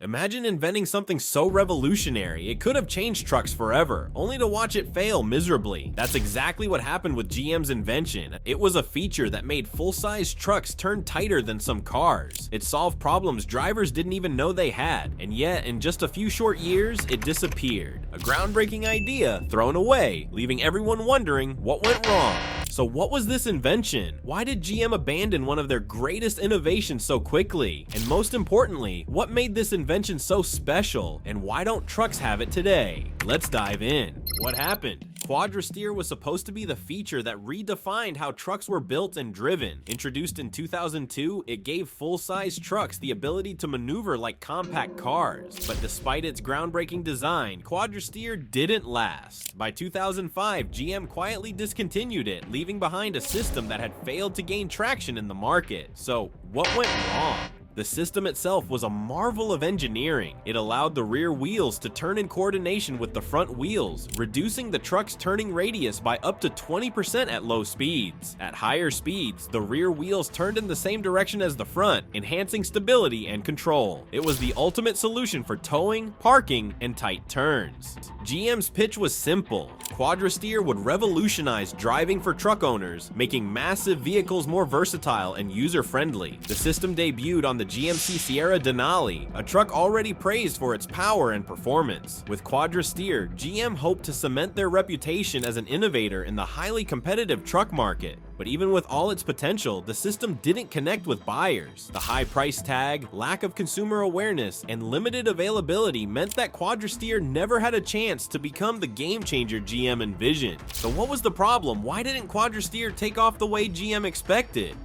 Imagine inventing something so revolutionary it could have changed trucks forever, only to watch it fail miserably. That's exactly what happened with GM's Invention. It was a feature that made full-size trucks turn tighter than some cars. It solved problems drivers didn't even know they had, and yet in just a few short years, it disappeared. A groundbreaking idea thrown away, leaving everyone wondering what went wrong. So what was this invention? Why did GM abandon one of their greatest innovations so quickly? And most importantly, what made this invention so special? And why don't trucks have it today? Let's dive in. What happened? Quadrasteer was supposed to be the feature that redefined how trucks were built and driven. Introduced in 2002, it gave full-size trucks the ability to maneuver like compact cars. But despite its groundbreaking design, Quadrasteer didn't last. By 2005, GM quietly discontinued it, leaving behind a system that had failed to gain traction in the market. So, what went wrong? The system itself was a marvel of engineering. It allowed the rear wheels to turn in coordination with the front wheels, reducing the truck's turning radius by up to 20% at low speeds. At higher speeds, the rear wheels turned in the same direction as the front, enhancing stability and control. It was the ultimate solution for towing, parking, and tight turns. GM's pitch was simple. Quadrasteer would revolutionize driving for truck owners, making massive vehicles more versatile and user-friendly. The system debuted on the GMC Sierra Denali, a truck already praised for its power and performance. With Quadrasteer, GM hoped to cement their reputation as an innovator in the highly competitive truck market. But even with all its potential, the system didn't connect with buyers. The high price tag, lack of consumer awareness, and limited availability meant that Quadrasteer never had a chance to become the game changer GM envisioned. So what was the problem? Why didn't Quadrasteer take off the way GM expected?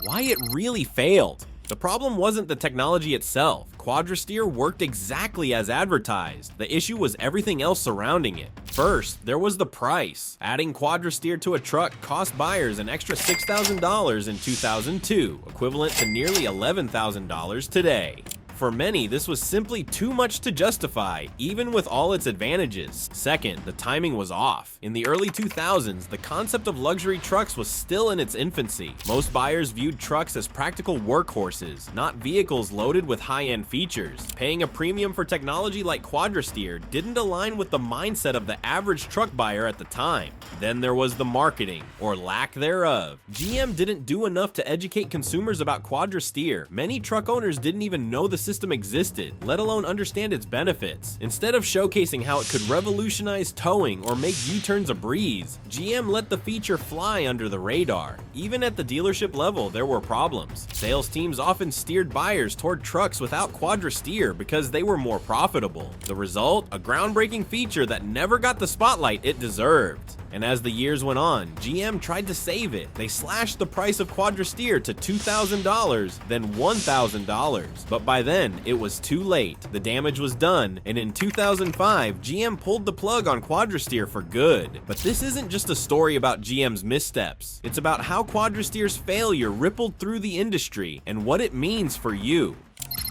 Why it really failed? The problem wasn't the technology itself. Quadrasteer worked exactly as advertised. The issue was everything else surrounding it. First, there was the price. Adding Quadrasteer to a truck cost buyers an extra $6,000 in 2002, equivalent to nearly $11,000 today. For many, this was simply too much to justify, even with all its advantages. Second, the timing was off. In the early 2000s, the concept of luxury trucks was still in its infancy. Most buyers viewed trucks as practical workhorses, not vehicles loaded with high-end features. Paying a premium for technology like Quadrasteer didn't align with the mindset of the average truck buyer at the time. Then there was the marketing, or lack thereof. GM didn't do enough to educate consumers about Quadrasteer. Many truck owners didn't even know the system existed, let alone understand its benefits. Instead of showcasing how it could revolutionize towing or make U-turns a breeze, GM let the feature fly under the radar. Even at the dealership level, there were problems. Sales teams often steered buyers toward trucks without Quadrasteer because they were more profitable. The result? A groundbreaking feature that never got the spotlight it deserved. And as the years went on, GM tried to save it. They slashed the price of Quadrasteer to $2,000, then $1,000. But by then, it was too late. The damage was done, and in 2005, GM pulled the plug on Quadrasteer for good. But this isn't just a story about GM's missteps. It's about how Quadrasteer's failure rippled through the industry and what it means for you.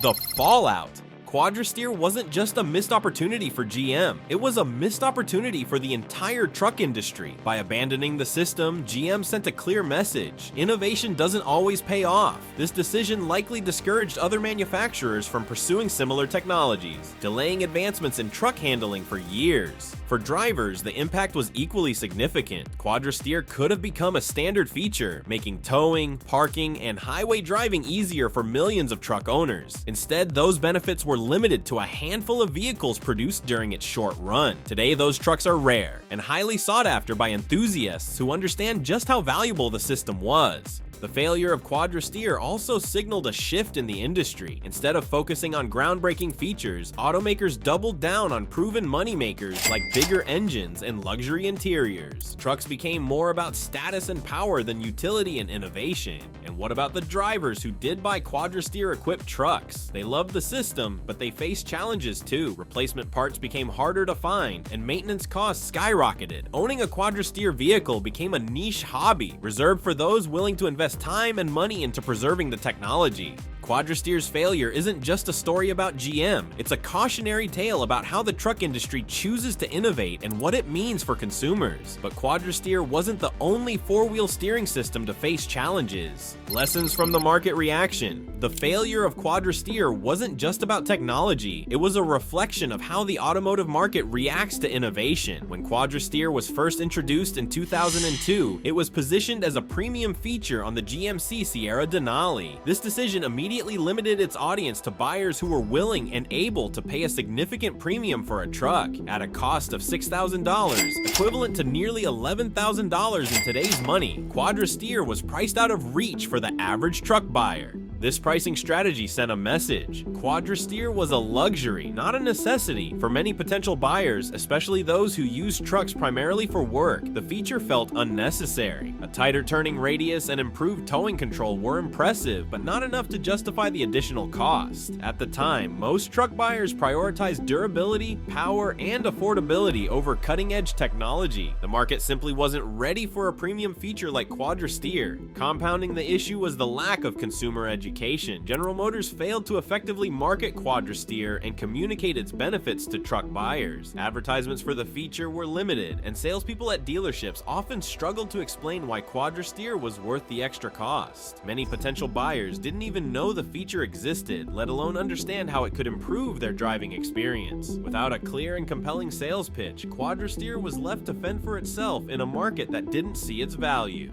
The fallout. Quadrasteer wasn't just a missed opportunity for GM, it was a missed opportunity for the entire truck industry. By abandoning the system, GM sent a clear message: innovation doesn't always pay off. This decision likely discouraged other manufacturers from pursuing similar technologies, delaying advancements in truck handling for years. For drivers, the impact was equally significant. Quadrasteer could have become a standard feature, making towing, parking, and highway driving easier for millions of truck owners. Instead, those benefits were limited to a handful of vehicles produced during its short run. Today, those trucks are rare and highly sought after by enthusiasts who understand just how valuable the system was. The failure of Quadrasteer also signaled a shift in the industry. Instead of focusing on groundbreaking features, automakers doubled down on proven moneymakers like bigger engines and luxury interiors. Trucks became more about status and power than utility and innovation. And what about the drivers who did buy Quadrasteer-equipped trucks? They loved the system, but they faced challenges too. Replacement parts became harder to find, and maintenance costs skyrocketed. Owning a Quadrasteer vehicle became a niche hobby, reserved for those willing to invest time and money into preserving the technology. Quadrasteer's failure isn't just a story about GM, it's a cautionary tale about how the truck industry chooses to innovate and what it means for consumers. But Quadrasteer wasn't the only four-wheel steering system to face challenges. Lessons from the market reaction. The failure of Quadrasteer wasn't just about technology, it was a reflection of how the automotive market reacts to innovation. When Quadrasteer was first introduced in 2002, it was positioned as a premium feature on the GMC Sierra Denali. This decision immediately limited its audience to buyers who were willing and able to pay a significant premium for a truck. At a cost of $6,000, equivalent to nearly $11,000 in today's money, Quadrasteer was priced out of reach for the average truck buyer. This pricing strategy sent a message. Quadrasteer was a luxury, not a necessity. For many potential buyers, especially those who use trucks primarily for work, the feature felt unnecessary. A tighter turning radius and improved towing control were impressive, but not enough to justify the additional cost. At the time, most truck buyers prioritized durability, power, and affordability over cutting-edge technology. The market simply wasn't ready for a premium feature like Quadrasteer. Compounding the issue was the lack of consumer education. General Motors failed to effectively market Quadrasteer and communicate its benefits to truck buyers. Advertisements for the feature were limited, and salespeople at dealerships often struggled to explain why Quadrasteer was worth the extra cost. Many potential buyers didn't even know the feature existed, let alone understand how it could improve their driving experience. Without a clear and compelling sales pitch, Quadrasteer was left to fend for itself in a market that didn't see its value.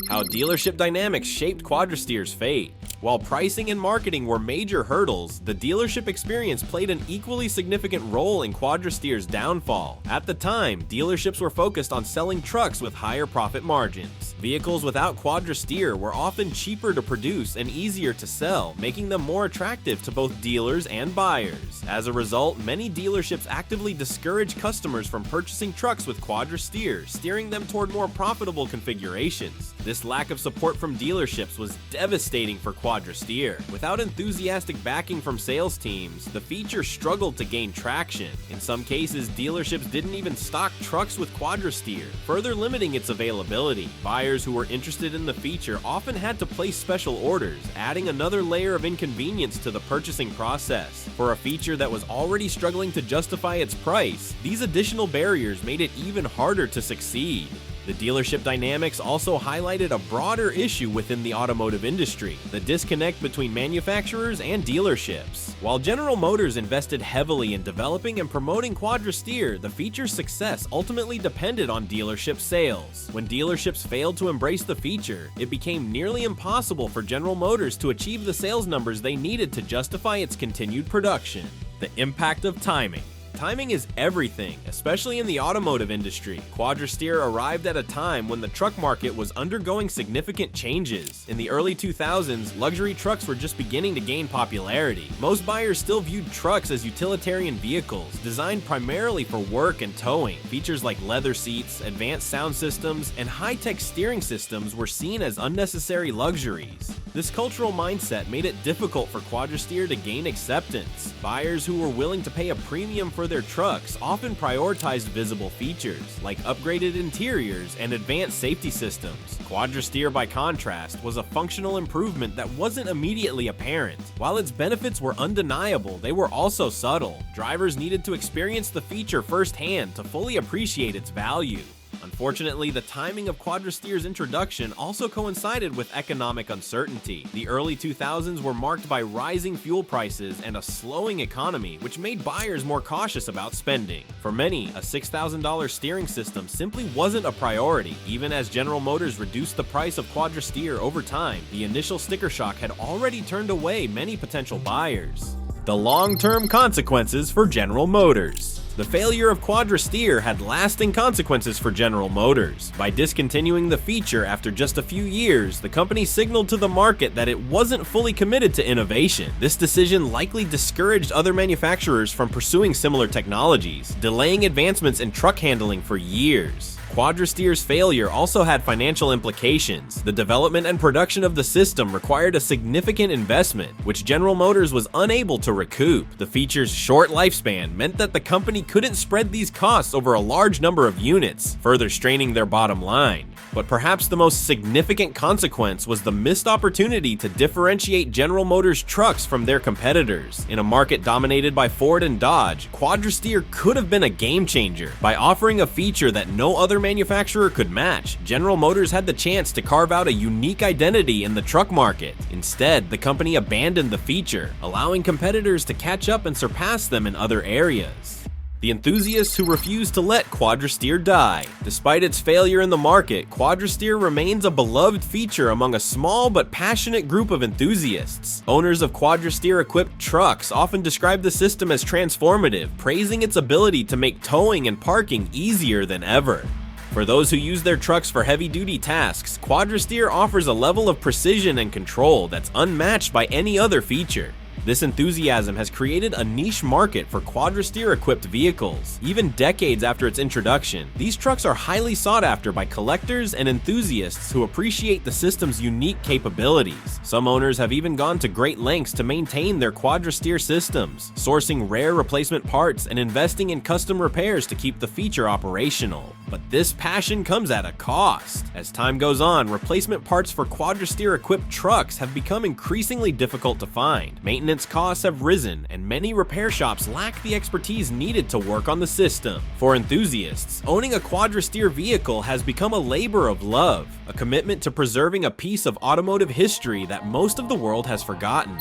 How dealership dynamics shaped Quadrasteer's fate. While pricing and marketing were major hurdles, the dealership experience played an equally significant role in Quadrasteer's downfall. At the time, dealerships were focused on selling trucks with higher profit margins. Vehicles without Quadrasteer were often cheaper to produce and easier to sell, making them more attractive to both dealers and buyers. As a result, many dealerships actively discouraged customers from purchasing trucks with Quadrasteer, steering them toward more profitable configurations. This lack of support from dealerships was devastating for Quadrasteer. Without enthusiastic backing from sales teams, the feature struggled to gain traction. In some cases, dealerships didn't even stock trucks with Quadrasteer, further limiting its availability. Buyers who were interested in the feature often had to place special orders, adding another layer of inconvenience to the purchasing process. For a feature that was already struggling to justify its price, these additional barriers made it even harder to succeed. The dealership dynamics also highlighted a broader issue within the automotive industry, the disconnect between manufacturers and dealerships. While General Motors invested heavily in developing and promoting Quadrasteer, the feature's success ultimately depended on dealership sales. When dealerships failed to embrace the feature, it became nearly impossible for General Motors to achieve the sales numbers they needed to justify its continued production. The impact of timing. Timing is everything, especially in the automotive industry. Quadrasteer arrived at a time when the truck market was undergoing significant changes. In the early 2000s, luxury trucks were just beginning to gain popularity. Most buyers still viewed trucks as utilitarian vehicles, designed primarily for work and towing. Features like leather seats, advanced sound systems, and high-tech steering systems were seen as unnecessary luxuries. This cultural mindset made it difficult for Quadrasteer to gain acceptance. Buyers who were willing to pay a premium for their trucks often prioritized visible features, like upgraded interiors and advanced safety systems. Quadrasteer, by contrast, was a functional improvement that wasn't immediately apparent. While its benefits were undeniable, they were also subtle. Drivers needed to experience the feature firsthand to fully appreciate its value. Unfortunately, the timing of Quadrasteer's introduction also coincided with economic uncertainty. The early 2000s were marked by rising fuel prices and a slowing economy, which made buyers more cautious about spending. For many, a $6,000 steering system simply wasn't a priority. Even as General Motors reduced the price of Quadrasteer over time, the initial sticker shock had already turned away many potential buyers. The long-term consequences for General Motors. The failure of Quadrasteer had lasting consequences for General Motors. By discontinuing the feature after just a few years, the company signaled to the market that it wasn't fully committed to innovation. This decision likely discouraged other manufacturers from pursuing similar technologies, delaying advancements in truck handling for years. Quadrasteer's failure also had financial implications. The development and production of the system required a significant investment, which General Motors was unable to recoup. The feature's short lifespan meant that the company couldn't spread these costs over a large number of units, further straining their bottom line. But perhaps the most significant consequence was the missed opportunity to differentiate General Motors trucks from their competitors. In a market dominated by Ford and Dodge, Quadrasteer could have been a game changer. By offering a feature that no other manufacturer could match, General Motors had the chance to carve out a unique identity in the truck market. Instead, the company abandoned the feature, allowing competitors to catch up and surpass them in other areas. The enthusiasts who refused to let Quadrasteer die. Despite its failure in the market, Quadrasteer remains a beloved feature among a small but passionate group of enthusiasts. Owners of Quadrasteer-equipped trucks often describe the system as transformative, praising its ability to make towing and parking easier than ever. For those who use their trucks for heavy-duty tasks, Quadrasteer offers a level of precision and control that's unmatched by any other feature. This enthusiasm has created a niche market for Quadrasteer-equipped vehicles. Even decades after its introduction, these trucks are highly sought after by collectors and enthusiasts who appreciate the system's unique capabilities. Some owners have even gone to great lengths to maintain their Quadrasteer systems, sourcing rare replacement parts and investing in custom repairs to keep the feature operational. But this passion comes at a cost. As time goes on, replacement parts for Quadrasteer-equipped trucks have become increasingly difficult to find. Maintenance costs have risen, and many repair shops lack the expertise needed to work on the system. For enthusiasts, owning a Quadrasteer vehicle has become a labor of love, a commitment to preserving a piece of automotive history that most of the world has forgotten.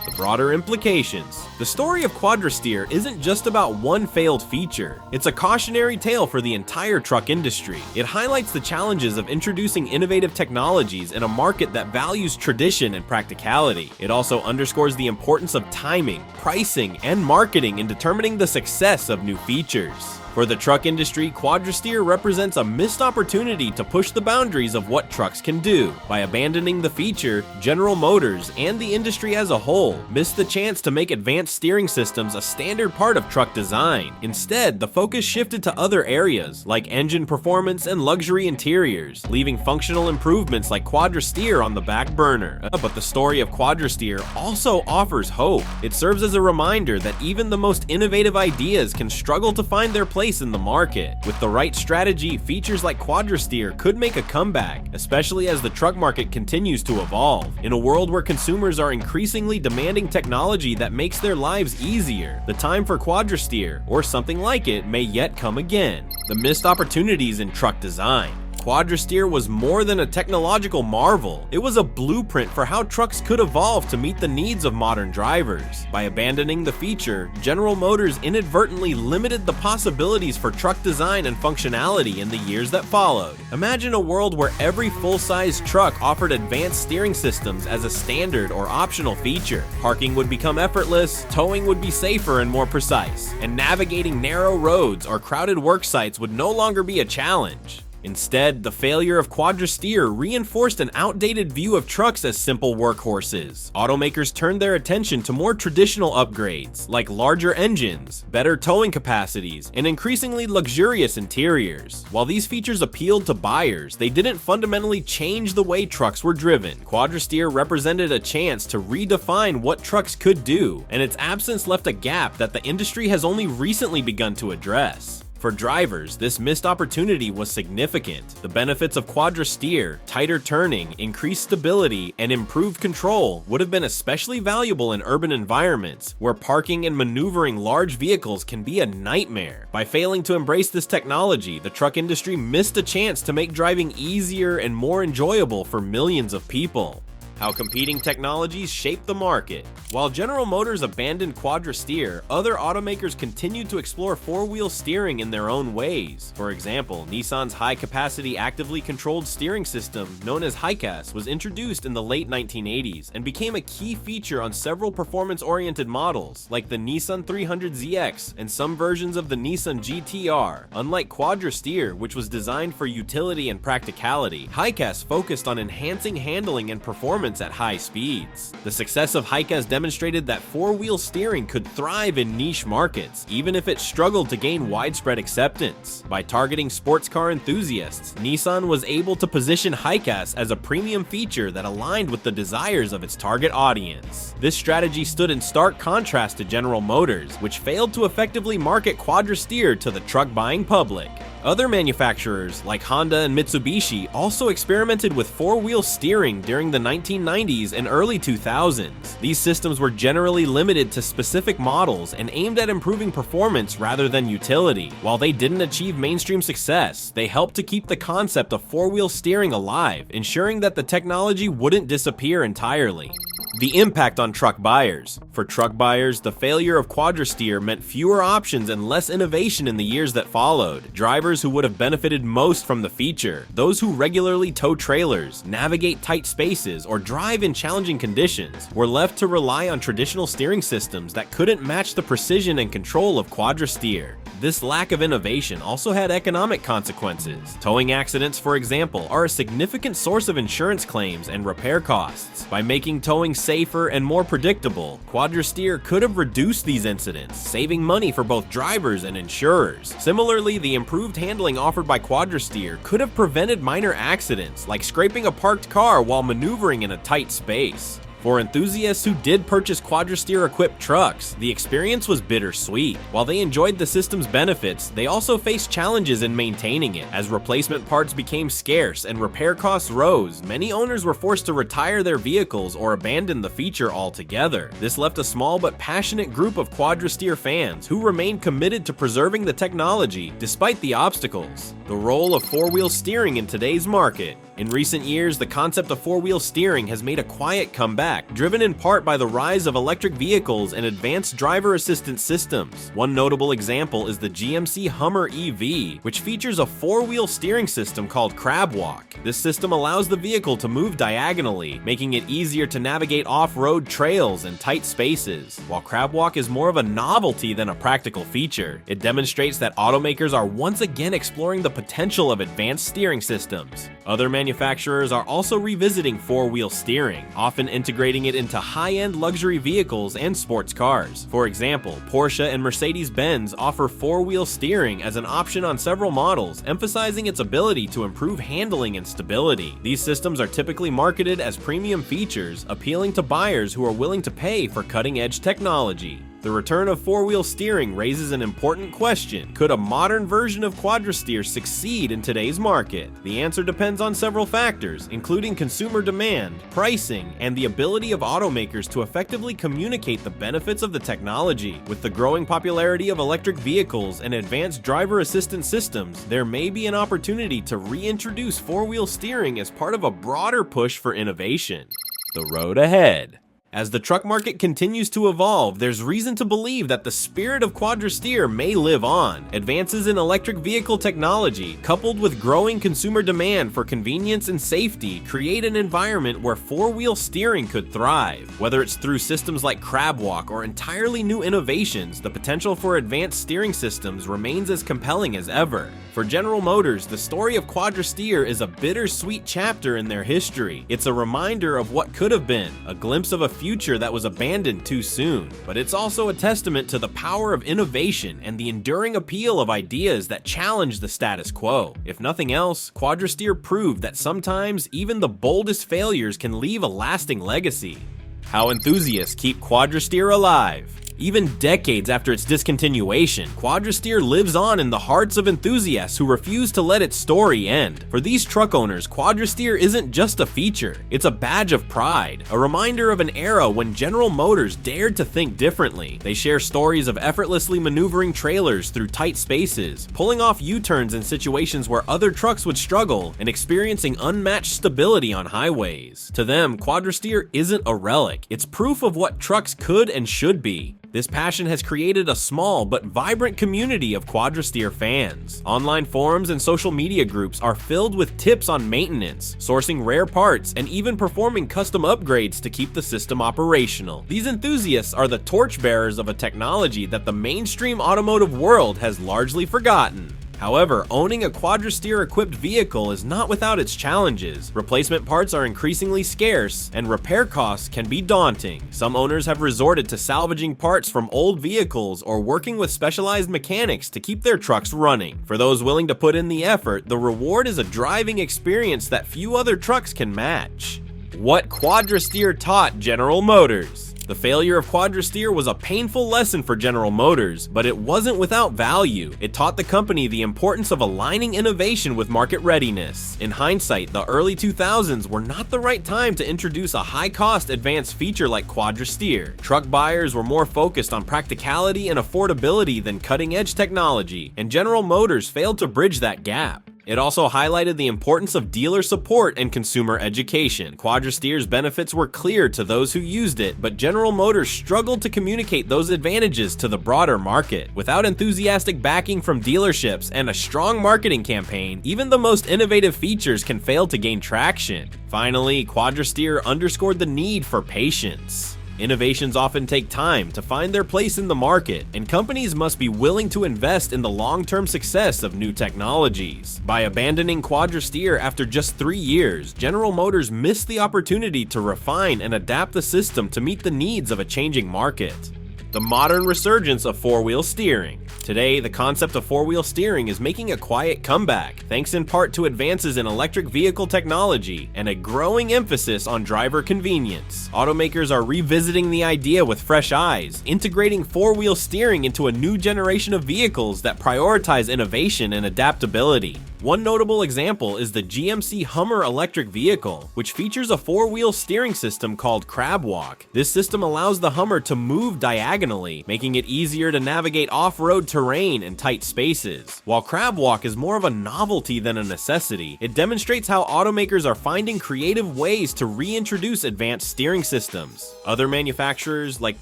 The broader implications. The story of Quadrasteer isn't just about one failed feature. It's a cautionary tale for the entire truck industry. It highlights the challenges of introducing innovative technologies in a market that values tradition and practicality. It also underscores the importance of timing, pricing, and marketing in determining the success of new features. For the truck industry, Quadrasteer represents a missed opportunity to push the boundaries of what trucks can do. By abandoning the feature, General Motors and the industry as a whole missed the chance to make advanced steering systems a standard part of truck design. Instead, the focus shifted to other areas, like engine performance and luxury interiors, leaving functional improvements like Quadrasteer on the back burner. But the story of Quadrasteer also offers hope. It serves as a reminder that even the most innovative ideas can struggle to find their place in the market. With the right strategy, features like Quadrasteer could make a comeback, especially as the truck market continues to evolve. In a world where consumers are increasingly demanding technology that makes their lives easier, the time for Quadrasteer, or something like it, may yet come again. The missed opportunities in truck design. Quadrasteer was more than a technological marvel. It was a blueprint for how trucks could evolve to meet the needs of modern drivers. By abandoning the feature, General Motors inadvertently limited the possibilities for truck design and functionality in the years that followed. Imagine a world where every full-size truck offered advanced steering systems as a standard or optional feature. Parking would become effortless, towing would be safer and more precise, and navigating narrow roads or crowded work sites would no longer be a challenge. Instead, the failure of Quadrasteer reinforced an outdated view of trucks as simple workhorses. Automakers turned their attention to more traditional upgrades, like larger engines, better towing capacities, and increasingly luxurious interiors. While these features appealed to buyers, they didn't fundamentally change the way trucks were driven. Quadrasteer represented a chance to redefine what trucks could do, and its absence left a gap that the industry has only recently begun to address. For drivers, this missed opportunity was significant. The benefits of Quadrasteer, tighter turning, increased stability, and improved control would have been especially valuable in urban environments, where parking and maneuvering large vehicles can be a nightmare. By failing to embrace this technology, the truck industry missed a chance to make driving easier and more enjoyable for millions of people. How competing technologies shape the market. While General Motors abandoned Quadrasteer, other automakers continued to explore four-wheel steering in their own ways. For example, Nissan's high-capacity actively controlled steering system, known as HiCAS, was introduced in the late 1980s and became a key feature on several performance-oriented models, like the Nissan 300ZX and some versions of the Nissan GT-R. Unlike Quadrasteer, which was designed for utility and practicality, HiCAS focused on enhancing handling and performance performance at high speeds. The success of Heikes demonstrated that four-wheel steering could thrive in niche markets, even if it struggled to gain widespread acceptance. By targeting sports car enthusiasts, Nissan was able to position Heikes as a premium feature that aligned with the desires of its target audience. This strategy stood in stark contrast to General Motors, which failed to effectively market Quadrasteer to the truck-buying public. Other manufacturers, like Honda and Mitsubishi, also experimented with four-wheel steering during the 1990s and early 2000s. These systems were generally limited to specific models and aimed at improving performance rather than utility. While they didn't achieve mainstream success, they helped to keep the concept of four-wheel steering alive, ensuring that the technology wouldn't disappear entirely. The impact on truck buyers. For truck buyers, the failure of Quadrasteer meant fewer options and less innovation in the years that followed. Drivers who would have benefited most from the feature, those who regularly tow trailers, navigate tight spaces, or drive in challenging conditions, were left to rely on traditional steering systems that couldn't match the precision and control of Quadrasteer. This lack of innovation also had economic consequences. Towing accidents, for example, are a significant source of insurance claims and repair costs. By making towing safer and more predictable, Quadrasteer could have reduced these incidents, saving money for both drivers and insurers. Similarly, the improved handling offered by Quadrasteer could have prevented minor accidents, like scraping a parked car while maneuvering in a tight space. For enthusiasts who did purchase Quadrasteer-equipped trucks, the experience was bittersweet. While they enjoyed the system's benefits, they also faced challenges in maintaining it. As replacement parts became scarce and repair costs rose, many owners were forced to retire their vehicles or abandon the feature altogether. This left a small but passionate group of Quadrasteer fans who remained committed to preserving the technology despite the obstacles. The role of four-wheel steering in today's market. In recent years, the concept of four-wheel steering has made a quiet comeback, driven in part by the rise of electric vehicles and advanced driver assistance systems. One notable example is the GMC Hummer EV, which features a four-wheel steering system called Crab Walk. This system allows the vehicle to move diagonally, making it easier to navigate off-road trails and tight spaces. While Crab Walk is more of a novelty than a practical feature, it demonstrates that automakers are once again exploring the potential of advanced steering systems. Other manufacturers are also revisiting four-wheel steering, often integrating it into high-end luxury vehicles and sports cars. For example, Porsche and Mercedes-Benz offer four-wheel steering as an option on several models, emphasizing its ability to improve handling and stability. These systems are typically marketed as premium features, appealing to buyers who are willing to pay for cutting-edge technology. The return of four-wheel steering raises an important question. Could a modern version of Quadrasteer succeed in today's market? The answer depends on several factors, including consumer demand, pricing, and the ability of automakers to effectively communicate the benefits of the technology. With the growing popularity of electric vehicles and advanced driver assistance systems, there may be an opportunity to reintroduce four-wheel steering as part of a broader push for innovation. The road ahead. As the truck market continues to evolve, there's reason to believe that the spirit of Quadrasteer may live on. Advances in electric vehicle technology, coupled with growing consumer demand for convenience and safety, create an environment where four-wheel steering could thrive. Whether it's through systems like Crab Walk or entirely new innovations, the potential for advanced steering systems remains as compelling as ever. For General Motors, the story of Quadrasteer is a bittersweet chapter in their history. It's a reminder of what could have been, a glimpse of a future that was abandoned too soon. But it's also a testament to the power of innovation and the enduring appeal of ideas that challenge the status quo. If nothing else, Quadrasteer proved that sometimes even the boldest failures can leave a lasting legacy. How enthusiasts keep Quadrasteer alive. Even decades after its discontinuation, Quadrasteer lives on in the hearts of enthusiasts who refuse to let its story end. For these truck owners, Quadrasteer isn't just a feature, it's a badge of pride, a reminder of an era when General Motors dared to think differently. They share stories of effortlessly maneuvering trailers through tight spaces, pulling off U-turns in situations where other trucks would struggle, and experiencing unmatched stability on highways. To them, Quadrasteer isn't a relic, it's proof of what trucks could and should be. This passion has created a small but vibrant community of Quadrasteer fans. Online forums and social media groups are filled with tips on maintenance, sourcing rare parts, and even performing custom upgrades to keep the system operational. These enthusiasts are the torchbearers of a technology that the mainstream automotive world has largely forgotten. However, owning a Quadrasteer-equipped vehicle is not without its challenges. Replacement parts are increasingly scarce, and repair costs can be daunting. Some owners have resorted to salvaging parts from old vehicles or working with specialized mechanics to keep their trucks running. For those willing to put in the effort, the reward is a driving experience that few other trucks can match. What Quadrasteer taught General Motors. The failure of Quadrasteer was a painful lesson for General Motors, but it wasn't without value. It taught the company the importance of aligning innovation with market readiness. In hindsight, the early 2000s were not the right time to introduce a high-cost advanced feature like Quadrasteer. Truck buyers were more focused on practicality and affordability than cutting-edge technology, and General Motors failed to bridge that gap. It also highlighted the importance of dealer support and consumer education. Quadrasteer's benefits were clear to those who used it, but General Motors struggled to communicate those advantages to the broader market. Without enthusiastic backing from dealerships and a strong marketing campaign, even the most innovative features can fail to gain traction. Finally, Quadrasteer underscored the need for patience. Innovations often take time to find their place in the market, and companies must be willing to invest in the long-term success of new technologies. By abandoning Quadrasteer after just 3 years, General Motors missed the opportunity to refine and adapt the system to meet the needs of a changing market. The modern resurgence of four-wheel steering. Today, the concept of four-wheel steering is making a quiet comeback, thanks in part to advances in electric vehicle technology and a growing emphasis on driver convenience. Automakers are revisiting the idea with fresh eyes, integrating four-wheel steering into a new generation of vehicles that prioritize innovation and adaptability. One notable example is the GMC Hummer electric vehicle, which features a four-wheel steering system called Crab Walk. This system allows the Hummer to move diagonally, making it easier to navigate off-road terrain and tight spaces. While Crab Walk is more of a novelty than a necessity, it demonstrates how automakers are finding creative ways to reintroduce advanced steering systems. Other manufacturers like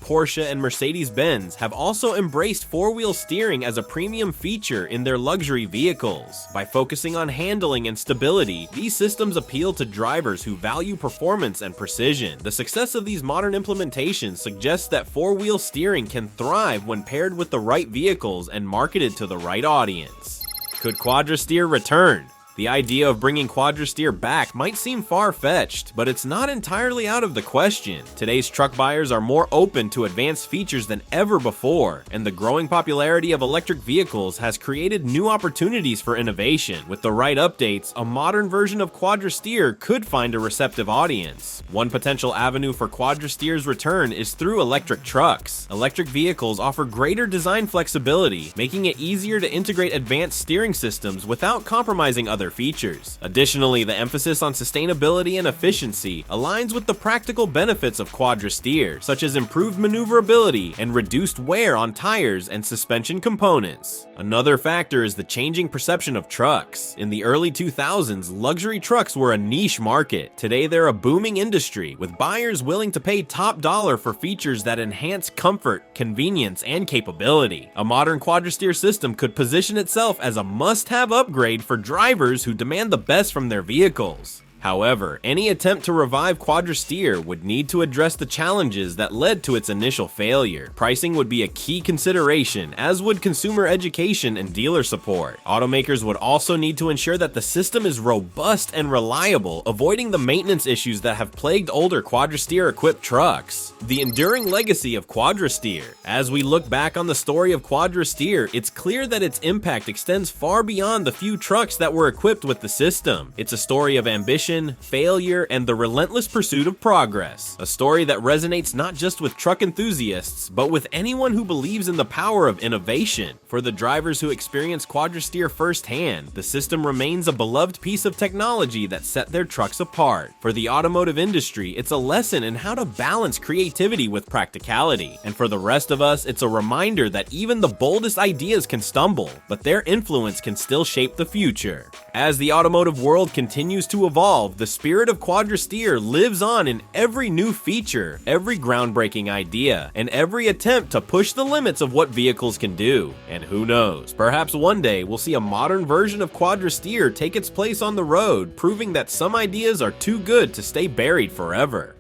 Porsche and Mercedes-Benz have also embraced four-wheel steering as a premium feature in their luxury vehicles. By focusing on handling and stability, these systems appeal to drivers who value performance and precision. The success of these modern implementations suggests that four-wheel steering can thrive when paired with the right vehicles and marketed to the right audience. Could Quadrasteer return? The idea of bringing Quadrasteer back might seem far-fetched, but it's not entirely out of the question. Today's truck buyers are more open to advanced features than ever before, and the growing popularity of electric vehicles has created new opportunities for innovation. With the right updates, a modern version of Quadrasteer could find a receptive audience. One potential avenue for Quadrasteer's return is through electric trucks. Electric vehicles offer greater design flexibility, making it easier to integrate advanced steering systems without compromising other features. Additionally, the emphasis on sustainability and efficiency aligns with the practical benefits of Quadrasteer, such as improved maneuverability and reduced wear on tires and suspension components. Another factor is the changing perception of trucks. In the early 2000s, luxury trucks were a niche market. Today, they're a booming industry, with buyers willing to pay top dollar for features that enhance comfort, convenience, and capability. A modern Quadrasteer system could position itself as a must-have upgrade for drivers who demand the best from their vehicles. However, any attempt to revive Quadrasteer would need to address the challenges that led to its initial failure. Pricing would be a key consideration, as would consumer education and dealer support. Automakers would also need to ensure that the system is robust and reliable, avoiding the maintenance issues that have plagued older Quadrasteer-equipped trucks. The enduring legacy of Quadrasteer. As we look back on the story of Quadrasteer, it's clear that its impact extends far beyond the few trucks that were equipped with the system. It's a story of ambition, failure, and the relentless pursuit of progress. A story that resonates not just with truck enthusiasts, but with anyone who believes in the power of innovation. For the drivers who experience Quadrasteer firsthand, the system remains a beloved piece of technology that set their trucks apart. For the automotive industry, it's a lesson in how to balance creativity with practicality. And for the rest of us, it's a reminder that even the boldest ideas can stumble, but their influence can still shape the future. As the automotive world continues to evolve, the spirit of Quadrasteer lives on in every new feature, every groundbreaking idea, and every attempt to push the limits of what vehicles can do. And who knows, perhaps one day we'll see a modern version of Quadrasteer take its place on the road, proving that some ideas are too good to stay buried forever.